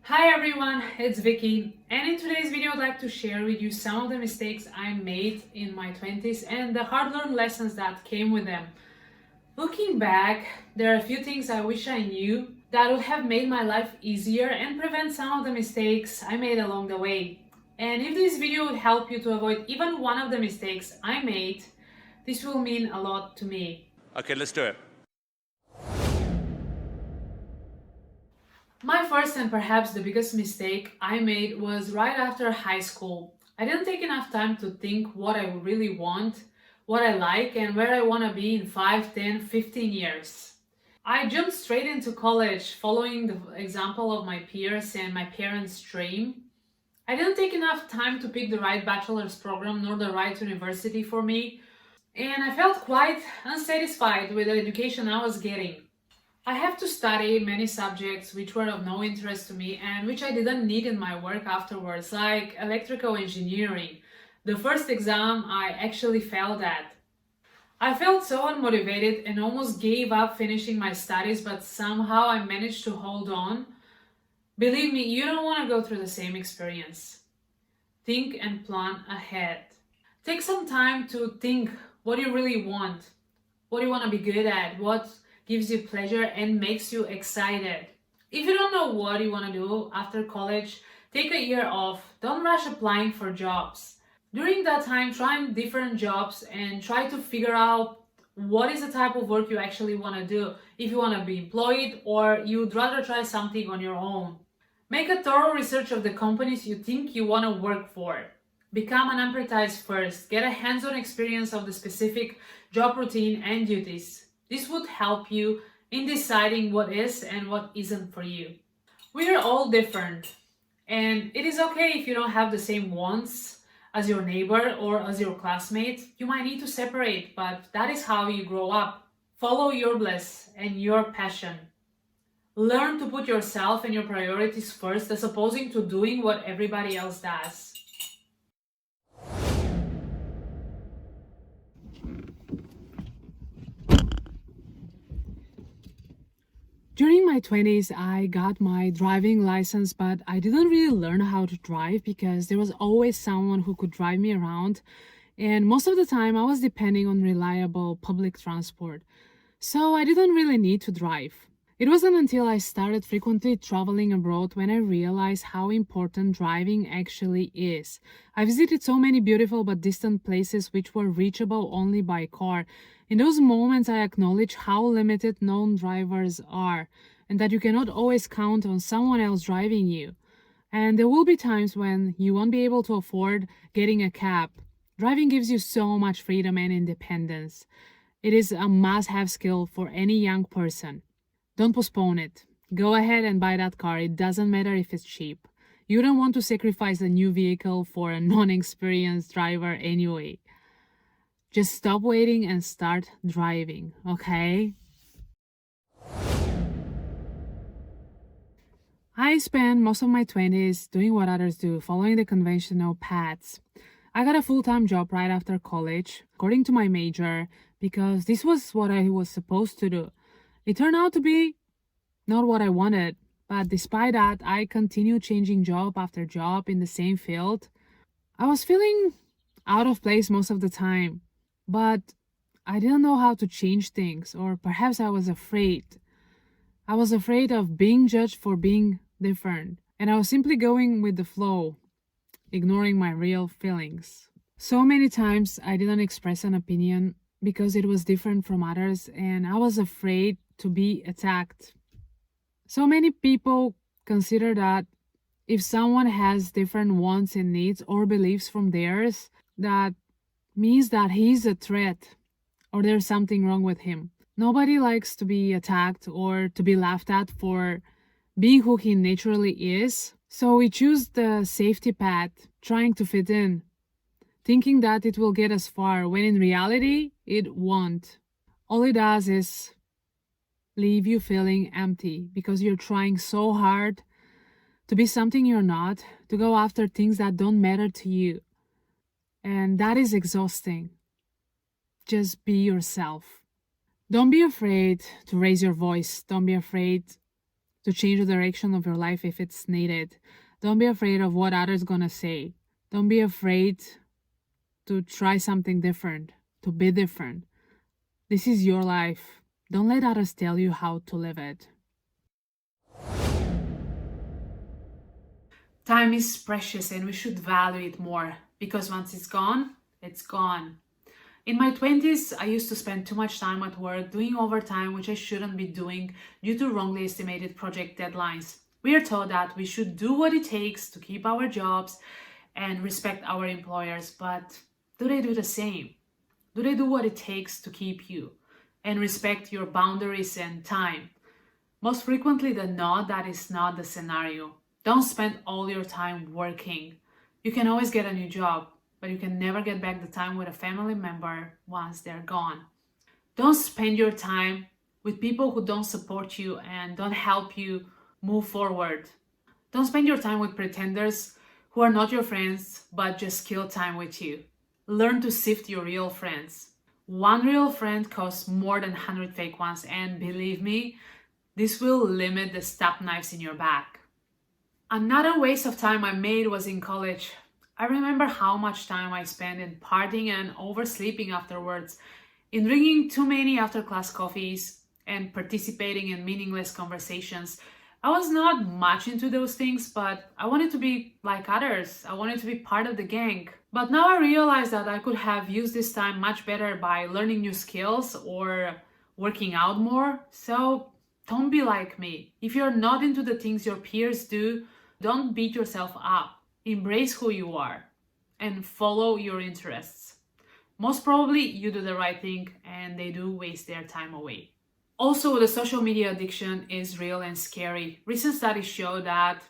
Hi everyone, it's Vicky, and in today's video I'd like to share with you some of the mistakes I made in my 20s and the hard-learned lessons that came with them. Looking back, there are a few things I wish I knew that would have made my life easier and prevent some of the mistakes I made along the way. And if this video would help you to avoid even one of the mistakes I made, this will mean a lot to me. Okay, let's do it. My first and perhaps the biggest mistake I made was right after high school. I didn't take enough time to think what I really want, what I like, and where I want to be in 5, 10, 15 years. I jumped straight into college, following the example of my peers and my parents' dream. I didn't take enough time to pick the right bachelor's program nor the right university for me, and I felt quite unsatisfied with the education I was getting. I have to study many subjects which were of no interest to me and which I didn't need in my work afterwards, like electrical engineering, the first exam I actually failed at. I felt so unmotivated and almost gave up finishing my studies, but somehow I managed to hold on. Believe me, you don't want to go through the same experience. Think and plan ahead. Take some time to think what you really want, what you want to be good at, what gives you pleasure and makes you excited. If you don't know what you want to do after college, take a year off. Don't rush applying for jobs. During that time, try different jobs and try to figure out what is the type of work you actually want to do. If you want to be employed or you'd rather try something on your own. Make a thorough research of the companies you think you want to work for. Become an apprentice first. Get a hands-on experience of the specific job routine and duties. This would help you in deciding what is and what isn't for you. We are all different, and it is okay if you don't have the same wants as your neighbor or as your classmate. You might need to separate, but that is how you grow up. Follow your bliss and your passion. Learn to put yourself and your priorities first as opposed to doing what everybody else does. During my 20s, I got my driving license, but I didn't really learn how to drive because there was always someone who could drive me around. And most of the time, I was depending on reliable public transport. So I didn't really need to drive. It wasn't until I started frequently traveling abroad when I realized how important driving actually is. I visited so many beautiful but distant places which were reachable only by car. In those moments, I acknowledge how limited known drivers are and that you cannot always count on someone else driving you. And there will be times when you won't be able to afford getting a cab. Driving gives you so much freedom and independence. It is a must-have skill for any young person. Don't postpone it. Go ahead and buy that car. It doesn't matter if it's cheap. You don't want to sacrifice a new vehicle for a non-experienced driver anyway. Just stop waiting and start driving, okay? I spent most of my 20s doing what others do, following the conventional paths. I got a full-time job right after college, according to my major, because this was what I was supposed to do. It turned out to be not what I wanted, but despite that, I continued changing job after job in the same field. I was feeling out of place most of the time, but I didn't know how to change things, or perhaps I was afraid. I was afraid of being judged for being different, and I was simply going with the flow, ignoring my real feelings. So many times I didn't express an opinion because it was different from others, and I was afraid to be attacked. So many people consider that if someone has different wants and needs or beliefs from theirs, that means that he's a threat or there's something wrong with him. Nobody likes to be attacked or to be laughed at for being who he naturally is. So we choose the safety path, trying to fit in, thinking that it will get us far, when in reality, it won't. All it does is leave you feeling empty because you're trying so hard to be something you're not, to go after things that don't matter to you. And that is exhausting. Just be yourself. Don't be afraid to raise your voice. Don't be afraid to change the direction of your life if it's needed. Don't be afraid of what others gonna say. Don't be afraid to try something different, to be different. This is your life. Don't let others tell you how to live it. Time is precious and we should value it more because once it's gone, it's gone. In my 20s, I used to spend too much time at work doing overtime, which I shouldn't be doing due to wrongly estimated project deadlines. We are told that we should do what it takes to keep our jobs and respect our employers, but do they do the same? Do they do what it takes to keep you and respect your boundaries and time? Most frequently than not, that is not the scenario. Don't spend all your time working. You can always get a new job, but you can never get back the time with a family member once they're gone. Don't spend your time with people who don't support you and don't help you move forward. Don't spend your time with pretenders who are not your friends but just kill time with you. Learn to sift your real friends. One real friend costs more than 100 fake ones, and believe me, this will limit the stab knives in your back. Another waste of time I made was in college. I remember how much time I spent in partying and oversleeping afterwards, in drinking too many after class coffees, and participating in meaningless conversations. I was not much into those things, but I wanted to be like others. I wanted to be part of the gang. But now I realize that I could have used this time much better by learning new skills or working out more. So don't be like me. If you're not into the things your peers do, don't beat yourself up. Embrace who you are and follow your interests. Most probably you do the right thing and they do waste their time away. Also, the social media addiction is real and scary. Recent studies show that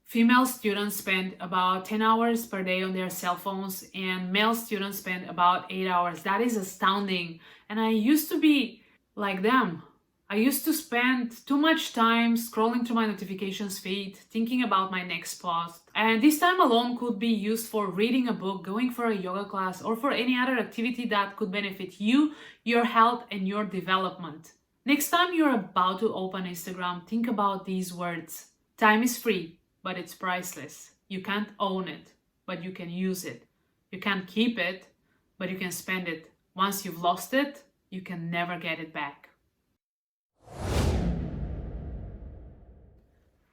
female students spend about 10 hours per day on their cell phones and male students spend about 8 hours. That is astounding. And I used to be like them. I used to spend too much time scrolling through my notifications feed, thinking about my next post. And this time alone could be used for reading a book, going for a yoga class, or for any other activity that could benefit you, your health, and your development. Next time you're about to open Instagram, think about these words. Time is free, but it's priceless. You can't own it, but you can use it. You can't keep it, but you can spend it. Once you've lost it, you can never get it back.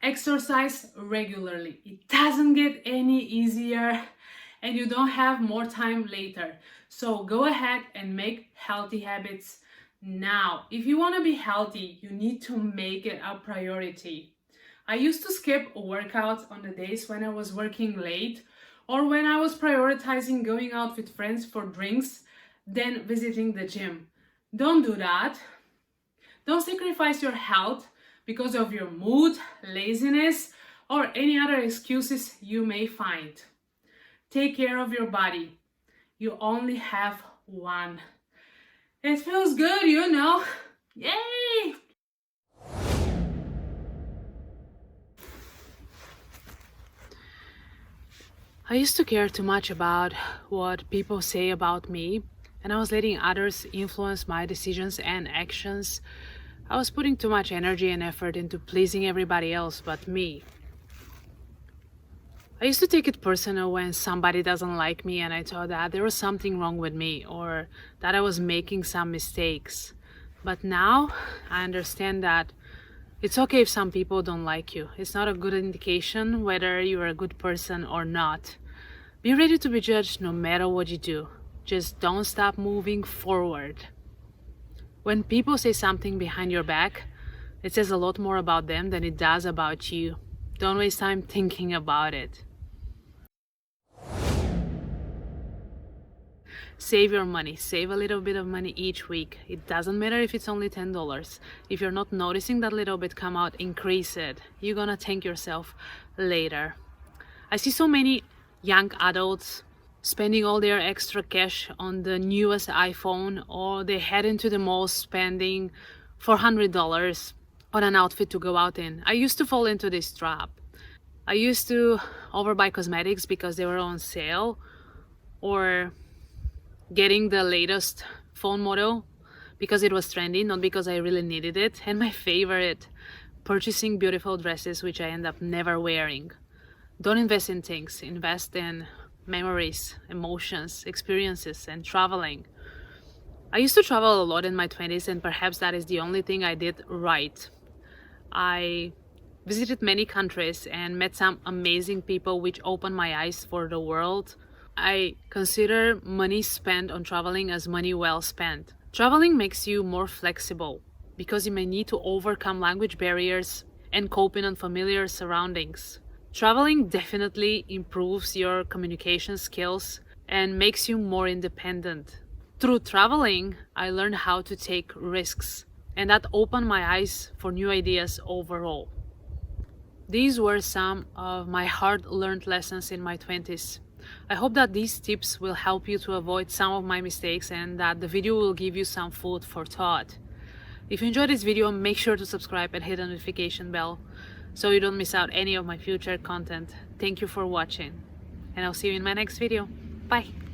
Exercise regularly. It doesn't get any easier and you don't have more time later. So go ahead and make healthy habits now. If you want to be healthy, you need to make it a priority. I used to skip workouts on the days when I was working late or when I was prioritizing going out with friends for drinks, then visiting the gym. Don't do that. Don't sacrifice your health because of your mood, laziness, or any other excuses you may find. Take care of your body. You only have one. It feels good, you know. Yay! I used to care too much about what people say about me, and I was letting others influence my decisions and actions. I was putting too much energy and effort into pleasing everybody else but me. I used to take it personal when somebody doesn't like me and I thought that there was something wrong with me or that I was making some mistakes. But now I understand that it's okay if some people don't like you. It's not a good indication whether you're a good person or not. Be ready to be judged no matter what you do. Just don't stop moving forward. When people say something behind your back, it says a lot more about them than it does about you. Don't waste time thinking about it. Save your money. Save a little bit of money each week. It doesn't matter if it's only $10. If you're not noticing that little bit come out, increase it. You're gonna thank yourself later. I see so many young adults spending all their extra cash on the newest iPhone, or they head into the mall spending $400 on an outfit to go out in. I used to fall into this trap. I used to overbuy cosmetics because they were on sale, or getting the latest phone model because it was trendy, not because I really needed it. And my favorite purchasing beautiful dresses which I end up never wearing. Don't invest in things, invest in memories, emotions, experiences, and traveling. I used to travel a lot in my 20s, and perhaps that is the only thing I did right. I visited many countries and met some amazing people which opened my eyes for the world. I consider money spent on traveling as money well spent. Traveling makes you more flexible because you may need to overcome language barriers and cope in unfamiliar surroundings. Traveling definitely improves your communication skills and makes you more independent. Through traveling, I learned how to take risks, and that opened my eyes for new ideas overall. These were some of my hard learned lessons in my 20s. I hope that these tips will help you to avoid some of my mistakes and that the video will give you some food for thought. If you enjoyed this video, make sure to subscribe and hit the notification bell so you don't miss out any of my future content. Thank you for watching, and I'll see you in my next video. Bye!